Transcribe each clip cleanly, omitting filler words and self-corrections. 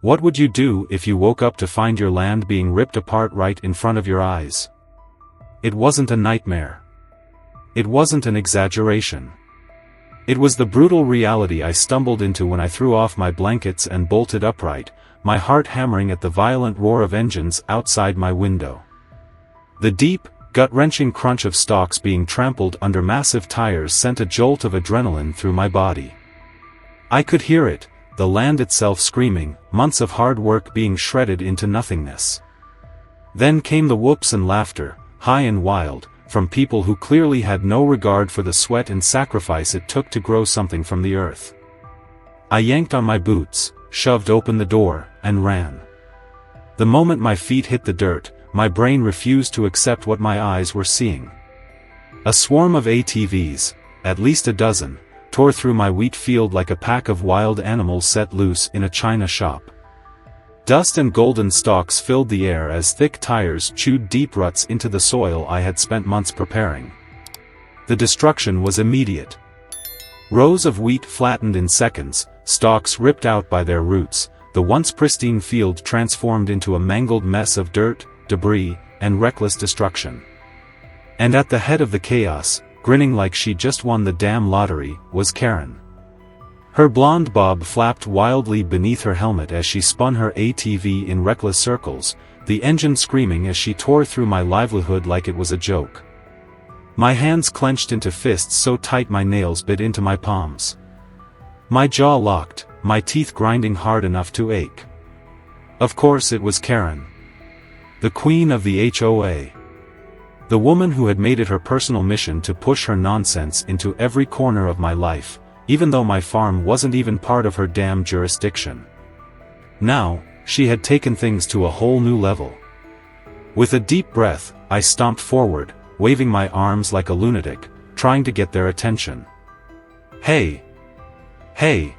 What would you do if you woke up to find your land being ripped apart right in front of your eyes? It wasn't a nightmare. It wasn't an exaggeration. It was the brutal reality I stumbled into when I threw off my blankets and bolted upright, my heart hammering at the violent roar of engines outside my window. The deep, gut-wrenching crunch of stalks being trampled under massive tires sent a jolt of adrenaline through my body. I could hear it, the land itself screaming, months of hard work being shredded into nothingness. Then came the whoops and laughter, high and wild, from people who clearly had no regard for the sweat and sacrifice it took to grow something from the earth. I yanked on my boots, shoved open the door, and ran. The moment my feet hit the dirt, my brain refused to accept what my eyes were seeing. A swarm of ATVs, at least a dozen, tore through my wheat field like a pack of wild animals set loose in a china shop. Dust and golden stalks filled the air as thick tires chewed deep ruts into the soil I had spent months preparing. The destruction was immediate. Rows of wheat flattened in seconds, stalks ripped out by their roots, the once pristine field transformed into a mangled mess of dirt, debris, and reckless destruction. And at the head of the chaos, grinning like she just won the damn lottery, was Karen. Her blonde bob flapped wildly beneath her helmet as she spun her ATV in reckless circles, the engine screaming as she tore through my livelihood like it was a joke. My hands clenched into fists so tight my nails bit into my palms. My jaw locked, my teeth grinding hard enough to ache. Of course it was Karen. The queen of the HOA. The woman who had made it her personal mission to push her nonsense into every corner of my life, even though my farm wasn't even part of her damn jurisdiction. Now, she had taken things to a whole new level. With a deep breath, I stomped forward, waving my arms like a lunatic, trying to get their attention. Hey! Hey!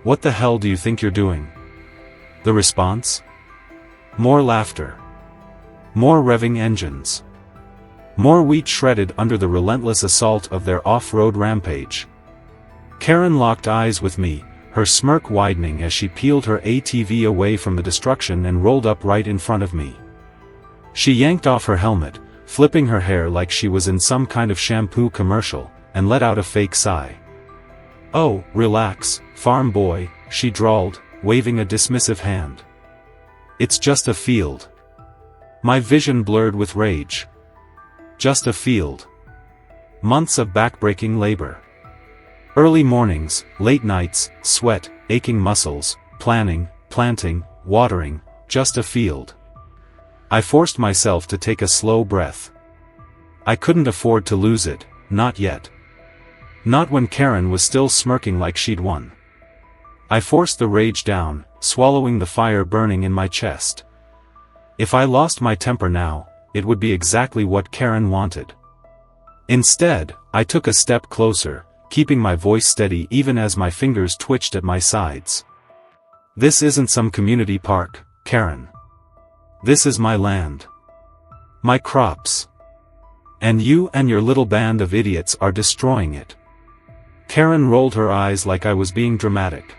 What the hell do you think you're doing? The response? More laughter. More revving engines. More wheat shredded under the relentless assault of their off-road rampage. Karen locked eyes with me, her smirk widening as she peeled her ATV away from the destruction and rolled up right in front of me. She yanked off her helmet, flipping her hair like she was in some kind of shampoo commercial, and let out a fake sigh. "Oh, relax, farm boy," she drawled, waving a dismissive hand. "It's just a field." My vision blurred with rage. Just a field. Months of backbreaking labor. Early mornings, late nights, sweat, aching muscles, planning, planting, watering, just a field. I forced myself to take a slow breath. I couldn't afford to lose it, not yet. Not when Karen was still smirking like she'd won. I forced the rage down, swallowing the fire burning in my chest. If I lost my temper now, it would be exactly what Karen wanted. Instead, I took a step closer, keeping my voice steady even as my fingers twitched at my sides. "This isn't some community park, Karen. This is my land. My crops. And you and your little band of idiots are destroying it." Karen rolled her eyes like I was being dramatic.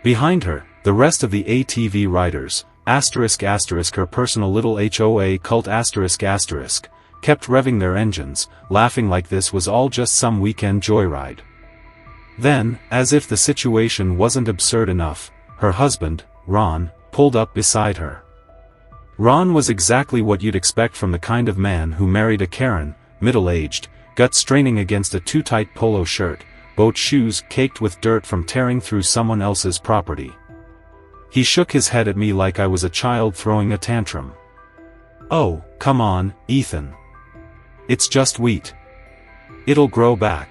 Behind her, the rest of the ATV riders, her personal little HOA cult kept revving their engines, laughing like this was all just some weekend joyride. Then, as if the situation wasn't absurd enough, her husband, Ron, pulled up beside her. Ron was exactly what you'd expect from the kind of man who married a Karen, middle-aged, gut straining against a too-tight polo shirt, boat shoes caked with dirt from tearing through someone else's property. He shook his head at me like I was a child throwing a tantrum. "Oh, come on, Ethan. It's just wheat. It'll grow back."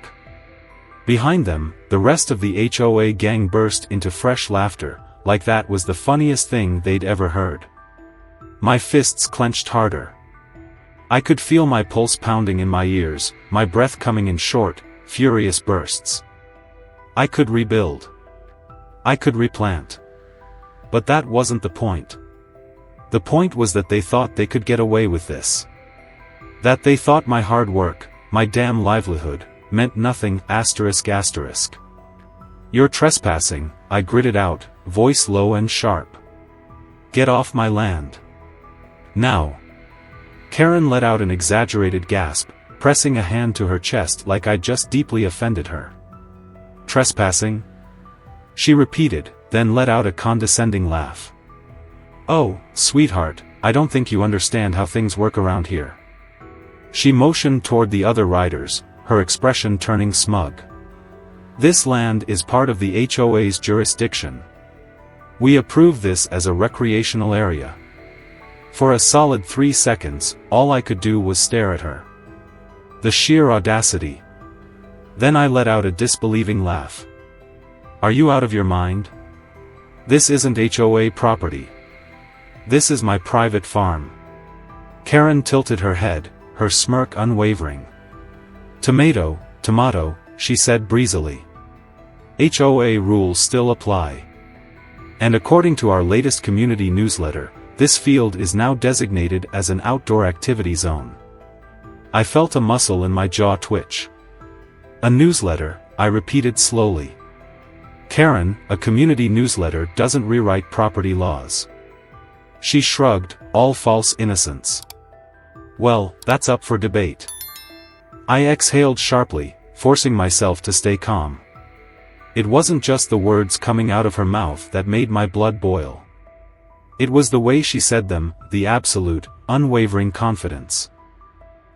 Behind them, the rest of the HOA gang burst into fresh laughter, like that was the funniest thing they'd ever heard. My fists clenched harder. I could feel my pulse pounding in my ears, my breath coming in short, furious bursts. I could rebuild. I could replant. But that wasn't the point. The point was that they thought they could get away with this. That they thought my hard work, my damn livelihood, meant nothing, ***. "You're trespassing," I gritted out, voice low and sharp. Get off my land. Now. Karen let out an exaggerated gasp, pressing a hand to her chest like I'd just deeply offended her. Trespassing? She repeated, then let out a condescending laugh. Oh, sweetheart, I don't think you understand how things work around here. She motioned toward the other riders, her expression turning smug. This land is part of the HOA's jurisdiction. We approve this as a recreational area. For a solid 3 seconds, all I could do was stare at her. The sheer audacity. Then I let out a disbelieving laugh. Are you out of your mind? This isn't HOA property. This is my private farm. Karen tilted her head, her smirk unwavering. Tomato, tomato, she said breezily. HOA rules still apply. And according to our latest community newsletter, this field is now designated as an outdoor activity zone. I felt a muscle in my jaw twitch. A newsletter, I repeated slowly. Karen, a community newsletter doesn't rewrite property laws. She shrugged, all false innocence. Well, that's up for debate. I exhaled sharply, forcing myself to stay calm. It wasn't just the words coming out of her mouth that made my blood boil. It was the way she said them, the absolute, unwavering confidence.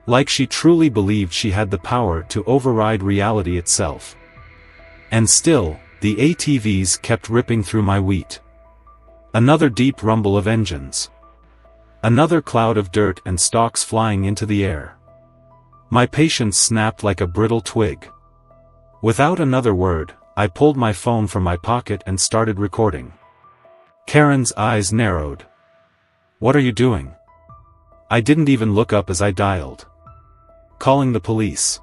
Like she truly believed she had the power to override reality itself. And still, the ATVs kept ripping through my wheat. Another deep rumble of engines. Another cloud of dirt and stalks flying into the air. My patience snapped like a brittle twig. Without another word, I pulled my phone from my pocket and started recording. Karen's eyes narrowed. What are you doing? I didn't even look up as I dialed. Calling the police.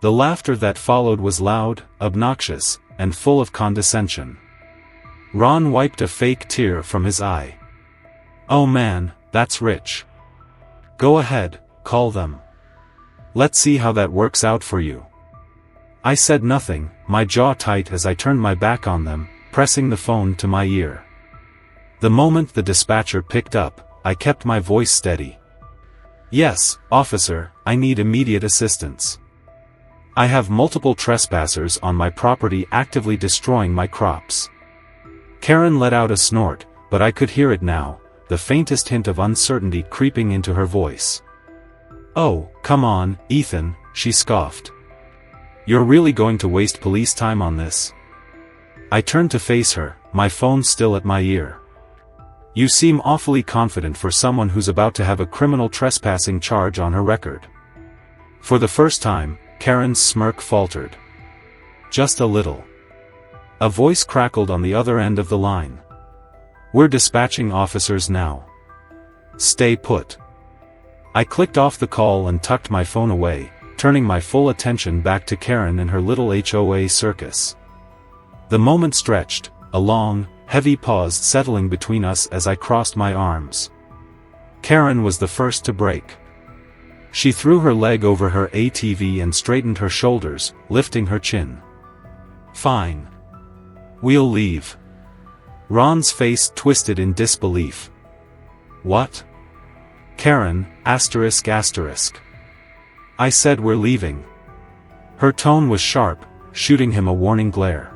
The laughter that followed was loud, obnoxious, and full of condescension. Ron wiped a fake tear from his eye. Oh man, that's rich. Go ahead, call them. Let's see how that works out for you. I said nothing, my jaw tight as I turned my back on them, pressing the phone to my ear. The moment the dispatcher picked up, I kept my voice steady. Yes, officer, I need immediate assistance. I have multiple trespassers on my property actively destroying my crops. Karen let out a snort, but I could hear it now, the faintest hint of uncertainty creeping into her voice. Oh, come on, Ethan, she scoffed. You're really going to waste police time on this? I turned to face her, my phone still at my ear. You seem awfully confident for someone who's about to have a criminal trespassing charge on her record. For the first time, Karen's smirk faltered. Just a little. A voice crackled on the other end of the line. We're dispatching officers now. Stay put. I clicked off the call and tucked my phone away, turning my full attention back to Karen and her little HOA circus. The moment stretched, a long, heavy pause settling between us as I crossed my arms. Karen was the first to break. She threw her leg over her ATV and straightened her shoulders, lifting her chin. Fine. We'll leave. Ron's face twisted in disbelief. What? Karen, asterisk asterisk. I said we're leaving. Her tone was sharp, shooting him a warning glare.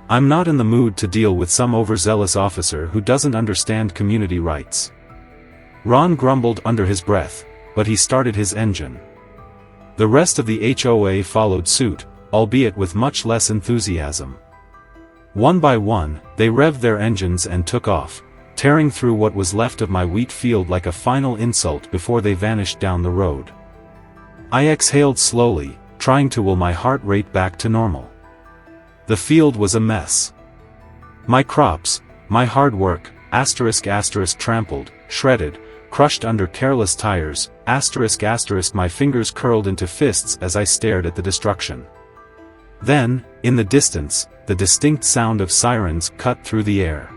I'm not in the mood to deal with some overzealous officer who doesn't understand community rights. Ron grumbled under his breath, but he started his engine. The rest of the HOA followed suit, albeit with much less enthusiasm. One by one, they revved their engines and took off, tearing through what was left of my wheat field like a final insult before they vanished down the road. I exhaled slowly, trying to will my heart rate back to normal. The field was a mess. My crops, my hard work, asterisk asterisk trampled, shredded, crushed under careless tires, asterisk asterisk my fingers curled into fists as I stared at the destruction. Then, in the distance, the distinct sound of sirens cut through the air.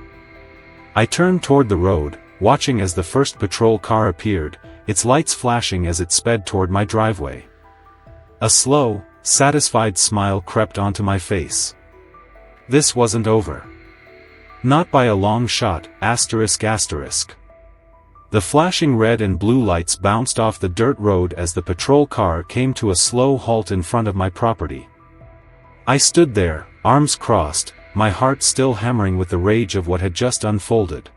I turned toward the road, watching as the first patrol car appeared, its lights flashing as it sped toward my driveway. A slow, satisfied smile crept onto my face. This wasn't over. Not by a long shot, asterisk asterisk. The flashing red and blue lights bounced off the dirt road as the patrol car came to a slow halt in front of my property. I stood there, arms crossed, my heart still hammering with the rage of what had just unfolded.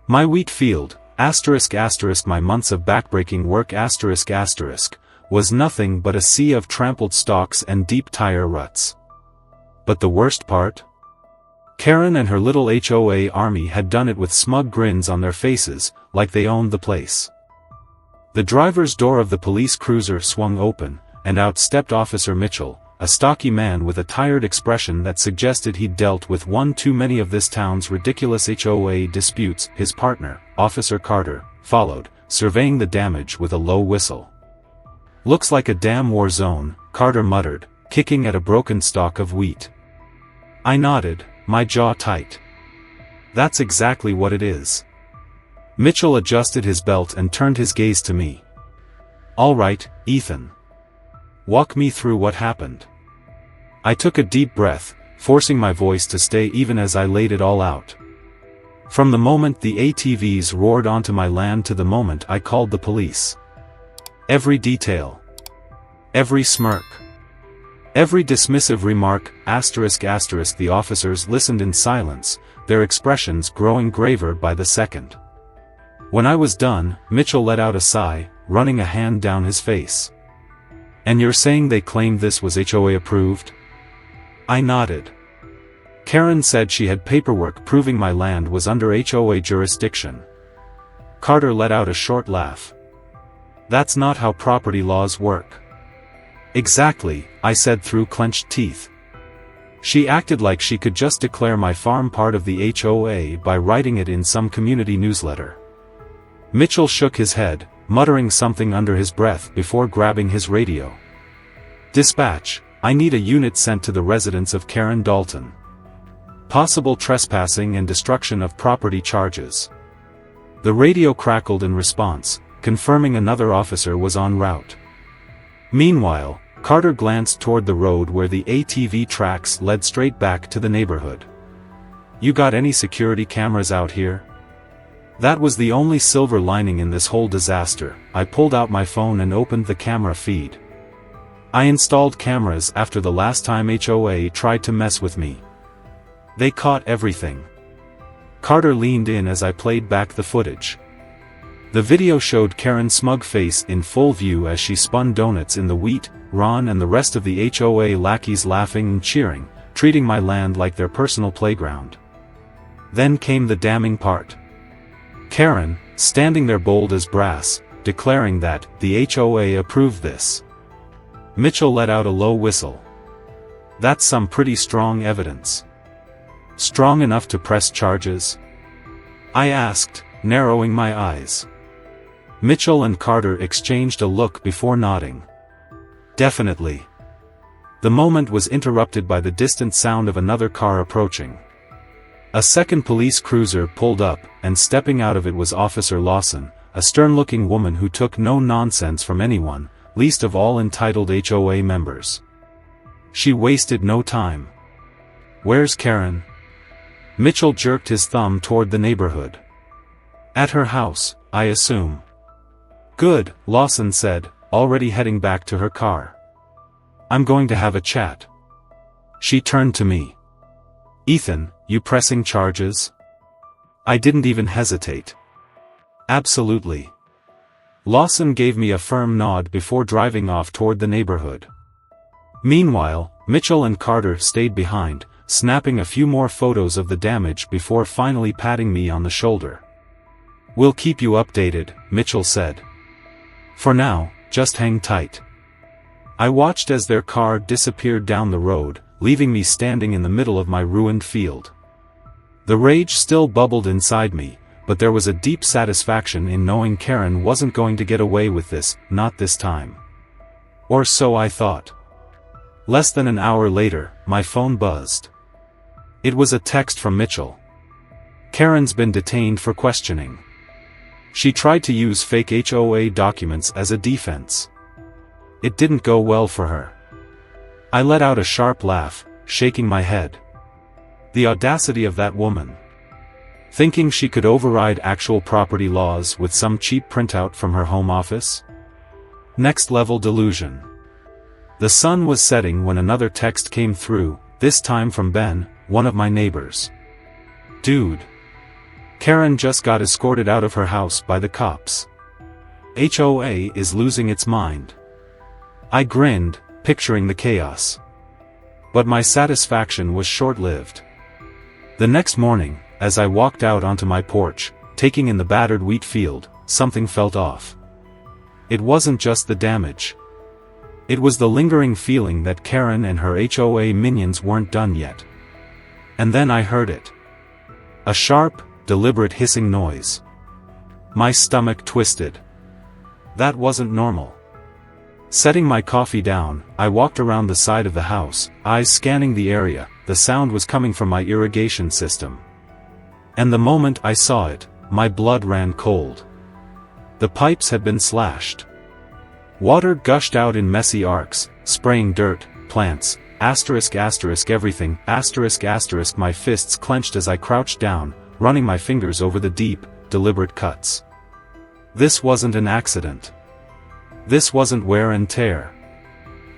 My wheat field, asterisk asterisk my months of backbreaking work asterisk asterisk, was nothing but a sea of trampled stalks and deep tire ruts. But the worst part? Karen and her little HOA army had done it with smug grins on their faces, like they owned the place. The driver's door of the police cruiser swung open, and out stepped Officer Mitchell, a stocky man with a tired expression that suggested he'd dealt with one too many of this town's ridiculous HOA disputes. His partner, Officer Carter, followed, surveying the damage with a low whistle. "Looks like a damn war zone," Carter muttered, kicking at a broken stalk of wheat. I nodded, my jaw tight. "That's exactly what it is." Mitchell adjusted his belt and turned his gaze to me. "All right, Ethan. Walk me through what happened." I took a deep breath, forcing my voice to stay even as I laid it all out. From the moment the ATVs roared onto my land to the moment I called the police. Every detail. Every smirk. Every dismissive remark, asterisk asterisk. The officers listened in silence, their expressions growing graver by the second. When I was done, Mitchell let out a sigh, running a hand down his face. "And you're saying they claimed this was HOA approved?" I nodded. Karen said she had paperwork proving my land was under HOA jurisdiction. Carter let out a short laugh. "That's not how property laws work." "Exactly," I said through clenched teeth. "She acted like she could just declare my farm part of the HOA by writing it in some community newsletter." Mitchell shook his head, muttering something under his breath before grabbing his radio. "Dispatch, I need a unit sent to the residence of Karen Dalton. Possible trespassing and destruction of property charges." The radio crackled in response, confirming another officer was en route. Meanwhile, Carter glanced toward the road where the ATV tracks led straight back to the neighborhood. "You got any security cameras out here?" That was the only silver lining in this whole disaster. I pulled out my phone and opened the camera feed. I installed cameras after the last time HOA tried to mess with me. They caught everything. Carter leaned in as I played back the footage. The video showed Karen's smug face in full view as she spun donuts in the wheat. Ron and the rest of the HOA lackeys laughing and cheering, treating my land like their personal playground. Then came the damning part. Karen, standing there bold as brass, declaring that the HOA approved this. Mitchell let out a low whistle. "That's some pretty strong evidence." "Strong enough to press charges?" I asked, narrowing my eyes. Mitchell and Carter exchanged a look before nodding. "Definitely." The moment was interrupted by the distant sound of another car approaching. A second police cruiser pulled up, and stepping out of it was Officer Lawson, a stern-looking woman who took no nonsense from anyone, least of all entitled HOA members. She wasted no time. "Where's Karen?" Mitchell jerked his thumb toward the neighborhood. "At her house, I assume." "Good," Lawson said, already heading back to her car. "I'm going to have a chat." She turned to me. "Ethan, you pressing charges?" I didn't even hesitate. "Absolutely." Lawson gave me a firm nod before driving off toward the neighborhood. Meanwhile, Mitchell and Carter stayed behind, snapping a few more photos of the damage before finally patting me on the shoulder. "We'll keep you updated," Mitchell said. "For now, just hang tight." I watched as their car disappeared down the road, leaving me standing in the middle of my ruined field. The rage still bubbled inside me, but there was a deep satisfaction in knowing Karen wasn't going to get away with this, not this time. Or so I thought. Less than an hour later, my phone buzzed. It was a text from Mitchell. "Karen's been detained for questioning. She tried to use fake HOA documents as a defense. It didn't go well for her." I let out a sharp laugh, shaking my head. The audacity of that woman. Thinking she could override actual property laws with some cheap printout from her home office? Next level delusion. The sun was setting when another text came through, this time from Ben, one of my neighbors. Dude. Karen just got escorted out of her house by the cops. HOA is losing its mind. I grinned, picturing the chaos. But my satisfaction was short-lived. The next morning, as I walked out onto my porch, taking in the battered wheat field, something felt off. It wasn't just the damage. It was the lingering feeling that Karen and her HOA minions weren't done yet. And then I heard it. A sharp, deliberate hissing noise. My stomach twisted. That wasn't normal. Setting my coffee down, I walked around the side of the house, eyes scanning the area. The sound was coming from my irrigation system. And the moment I saw it, my blood ran cold. The pipes had been slashed. Water gushed out in messy arcs, spraying dirt, plants, everything, my fists clenched as I crouched down, running my fingers over the deep, deliberate cuts. This wasn't an accident. This wasn't wear and tear.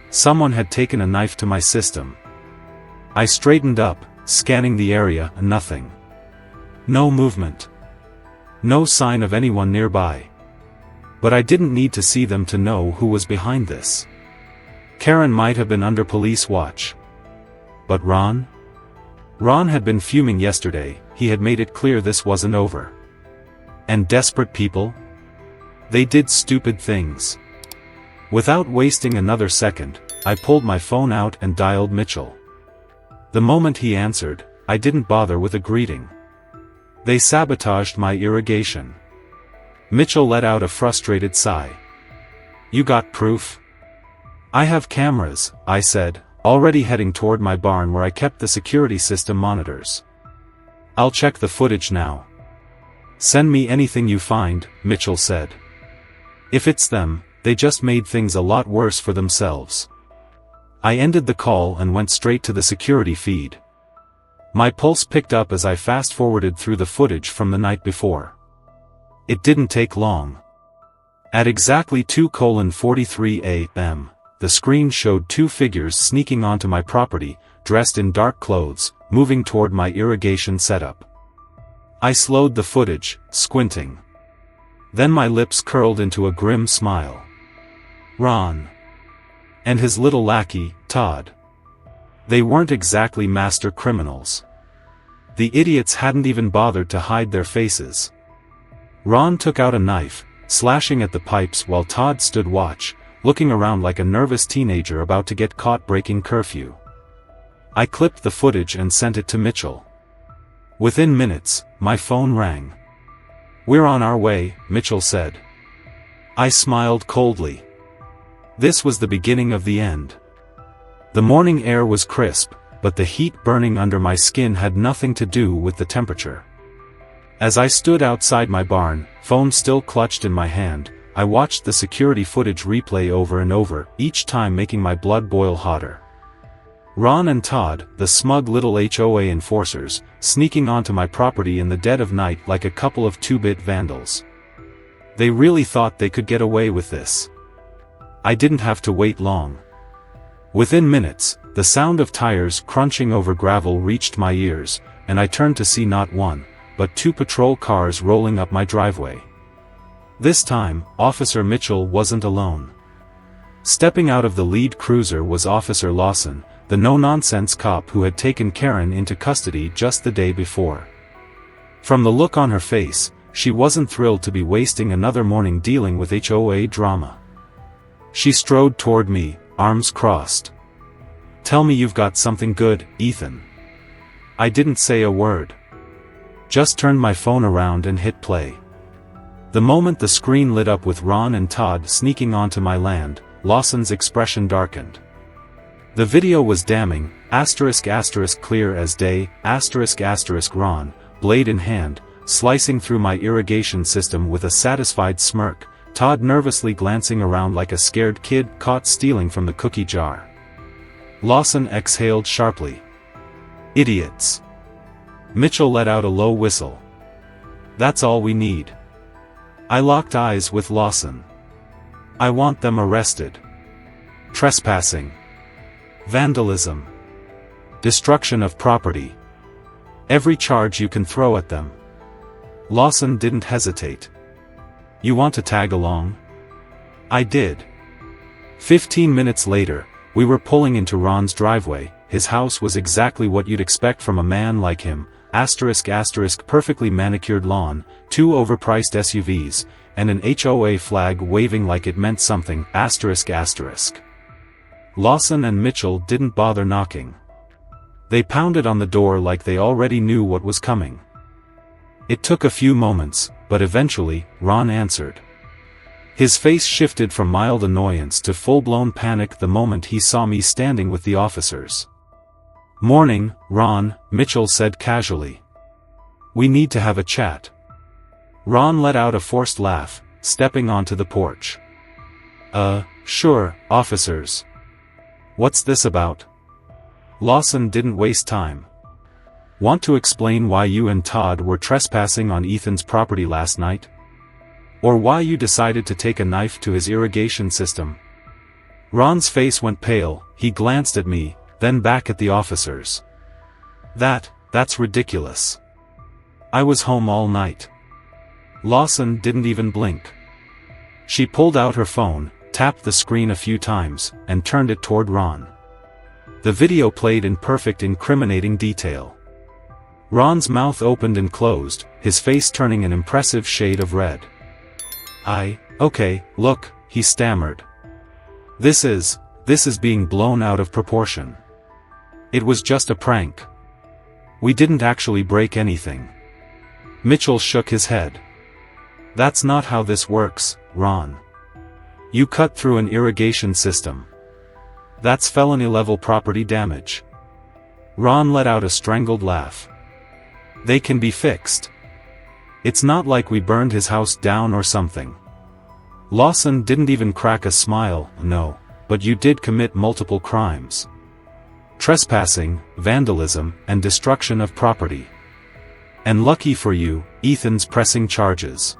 Someone had taken a knife to my system. I straightened up, scanning the area, nothing. No movement. No sign of anyone nearby. But I didn't need to see them to know who was behind this. Karen might have been under police watch. But Ron? Ron had been fuming yesterday. He had made it clear this wasn't over. And desperate people? They did stupid things. Without wasting another second, I pulled my phone out and dialed Mitchell. The moment he answered, I didn't bother with a greeting. They sabotaged my irrigation. Mitchell let out a frustrated sigh. You got proof? I have cameras, I said, already heading toward my barn where I kept the security system monitors. I'll check the footage now. Send me anything you find, Mitchell said. If it's them, they just made things a lot worse for themselves. I ended the call and went straight to the security feed. My pulse picked up as I fast-forwarded through the footage from the night before. It didn't take long. At exactly 2:43 a.m., the screen showed two figures sneaking onto my property, dressed in dark clothes, moving toward my irrigation setup. I slowed the footage, squinting. Then my lips curled into a grim smile. Ron. And his little lackey, Todd. They weren't exactly master criminals. The idiots hadn't even bothered to hide their faces. Ron took out a knife, slashing at the pipes while Todd stood watch, looking around like a nervous teenager about to get caught breaking curfew. I clipped the footage and sent it to Mitchell. Within minutes, my phone rang. We're on our way, Mitchell said. I smiled coldly. This was the beginning of the end. The morning air was crisp, but the heat burning under my skin had nothing to do with the temperature. As I stood outside my barn, phone still clutched in my hand, I watched the security footage replay over and over, each time making my blood boil hotter. Ron and Todd, the smug little HOA enforcers, sneaking onto my property in the dead of night like a couple of two-bit vandals. They really thought they could get away with this. I didn't have to wait long. Within minutes, the sound of tires crunching over gravel reached my ears, and I turned to see not one, but two patrol cars rolling up my driveway. This time, Officer Mitchell wasn't alone. Stepping out of the lead cruiser was Officer Lawson, the no-nonsense cop who had taken Karen into custody just the day before. From the look on her face, she wasn't thrilled to be wasting another morning dealing with HOA drama. She strode toward me, arms crossed. Tell me you've got something good, Ethan. I didn't say a word. Just turned my phone around and hit play. The moment the screen lit up with Ron and Todd sneaking onto my land, Lawson's expression darkened. The video was damning, clear as day, Ron, blade in hand, slicing through my irrigation system with a satisfied smirk, Todd nervously glancing around like a scared kid caught stealing from the cookie jar. Lawson exhaled sharply. Idiots. Mitchell let out a low whistle. That's all we need. I locked eyes with Lawson. I want them arrested. Trespassing. Vandalism. Destruction of property. Every charge you can throw at them. Lawson didn't hesitate. You want to tag along? I did. 15 minutes later, we were pulling into Ron's driveway. His house was exactly what you'd expect from a man like him. Perfectly manicured lawn, 2 overpriced SUVs, and an HOA flag waving like it meant something. Lawson and Mitchell didn't bother knocking. They pounded on the door like they already knew what was coming. It took a few moments, but eventually, Ron answered. His face shifted from mild annoyance to full-blown panic the moment he saw me standing with the officers. "Morning, Ron," Mitchell said casually. "We need to have a chat." Ron let out a forced laugh, stepping onto the porch. Sure, officers. What's this about?" Lawson didn't waste time. "Want to explain why you and Todd were trespassing on Ethan's property last night? Or why you decided to take a knife to his irrigation system?" Ron's face went pale. He glanced at me, then back at the officers. That's ridiculous. I was home all night." Lawson didn't even blink. She pulled out her phone, tapped the screen a few times, and turned it toward Ron. The video played in perfect incriminating detail. Ron's mouth opened and closed, his face turning an impressive shade of red. Okay, look," he stammered. This is being blown out of proportion. It was just a prank. We didn't actually break anything." Mitchell shook his head. "That's not how this works, Ron. You cut through an irrigation system. That's felony-level property damage." Ron let out a strangled laugh. "They can be fixed. It's not like we burned his house down or something." Lawson didn't even crack a smile. "No, but you did commit multiple crimes. Trespassing, vandalism, and destruction of property. And lucky for you, Ethan's pressing charges."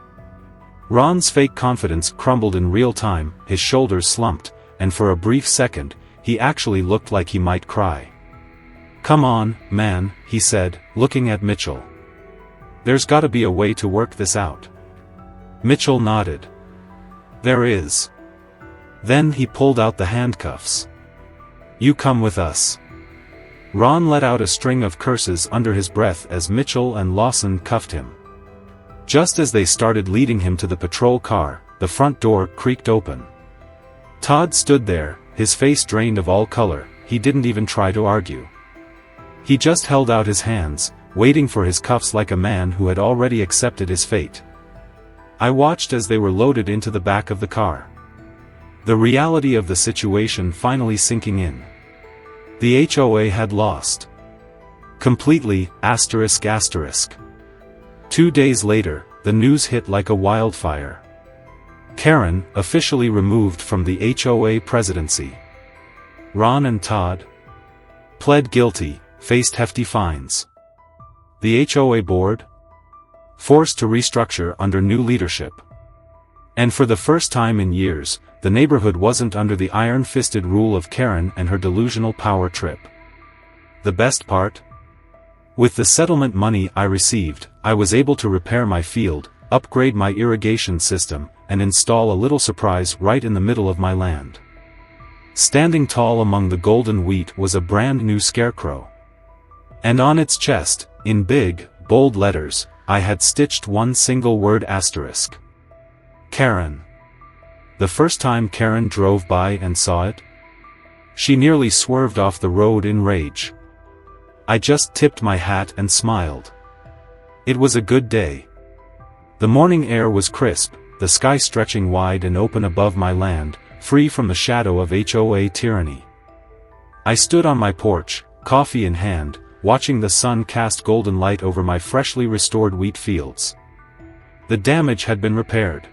Ron's fake confidence crumbled in real time, his shoulders slumped, and for a brief second, he actually looked like he might cry. "Come on, man," he said, looking at Mitchell. "There's gotta be a way to work this out." Mitchell nodded. "There is." Then he pulled out the handcuffs. "You come with us." Ron let out a string of curses under his breath as Mitchell and Lawson cuffed him. Just as they started leading him to the patrol car, the front door creaked open. Todd stood there, his face drained of all color. He didn't even try to argue. He just held out his hands, waiting for his cuffs like a man who had already accepted his fate. I watched as they were loaded into the back of the car. The reality of the situation finally sinking in. The HOA had lost. Completely, ***. 2 days later, the news hit like a wildfire. Karen, officially removed from the HOA presidency. Ron and Todd pled guilty, faced hefty fines. The HOA board forced to restructure under new leadership. And for the first time in years, the neighborhood wasn't under the iron-fisted rule of Karen and her delusional power trip. The best part? With the settlement money I received, I was able to repair my field, upgrade my irrigation system, and install a little surprise right in the middle of my land. Standing tall among the golden wheat was a brand new scarecrow. And on its chest, in big, bold letters, I had stitched one single word ***. Karen. The first time Karen drove by and saw it, she nearly swerved off the road in rage. I just tipped my hat and smiled. It was a good day. The morning air was crisp, the sky stretching wide and open above my land, free from the shadow of HOA tyranny. I stood on my porch, coffee in hand, watching the sun cast golden light over my freshly restored wheat fields. The damage had been repaired.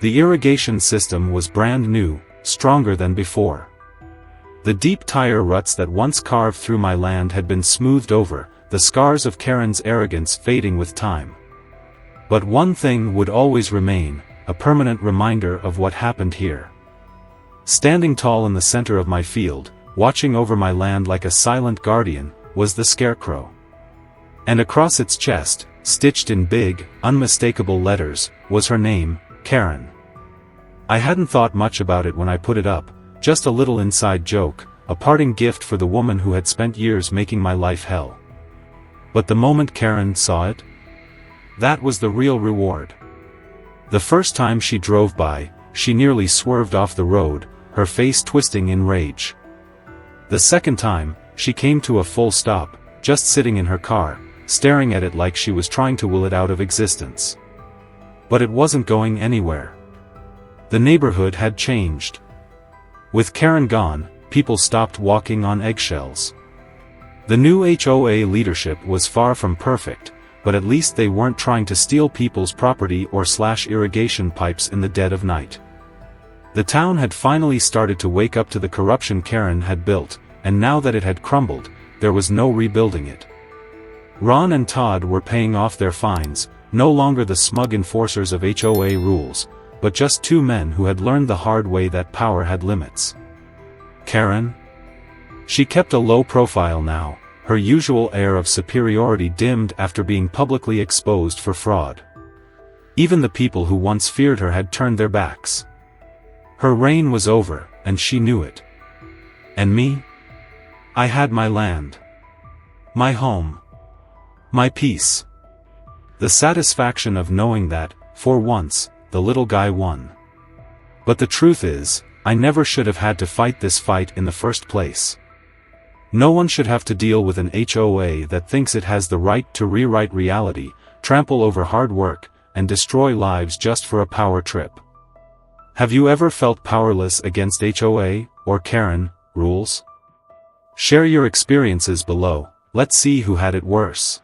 The irrigation system was brand new, stronger than before. The deep tire ruts that once carved through my land had been smoothed over, the scars of Karen's arrogance fading with time. But one thing would always remain, a permanent reminder of what happened here. Standing tall in the center of my field, watching over my land like a silent guardian, was the scarecrow. And across its chest, stitched in big, unmistakable letters, was her name, Karen. I hadn't thought much about it when I put it up, just a little inside joke, a parting gift for the woman who had spent years making my life hell. But the moment Karen saw it, that was the real reward. The first time she drove by, she nearly swerved off the road, her face twisting in rage. The second time, she came to a full stop, just sitting in her car, staring at it like she was trying to will it out of existence. But it wasn't going anywhere. The neighborhood had changed. With Karen gone, people stopped walking on eggshells. The new HOA leadership was far from perfect, but at least they weren't trying to steal people's property or slash irrigation pipes in the dead of night. The town had finally started to wake up to the corruption Karen had built, and now that it had crumbled, there was no rebuilding it. Ron and Todd were paying off their fines, no longer the smug enforcers of HOA rules, but just two men who had learned the hard way that power had limits. Karen? She kept a low profile now, her usual air of superiority dimmed after being publicly exposed for fraud. Even the people who once feared her had turned their backs. Her reign was over, and she knew it. And me? I had my land. My home. My peace. The satisfaction of knowing that, for once, the little guy won. But the truth is, I never should have had to fight this fight in the first place. No one should have to deal with an HOA that thinks it has the right to rewrite reality, trample over hard work, and destroy lives just for a power trip. Have you ever felt powerless against HOA, or Karen, rules? Share your experiences below, let's see who had it worse.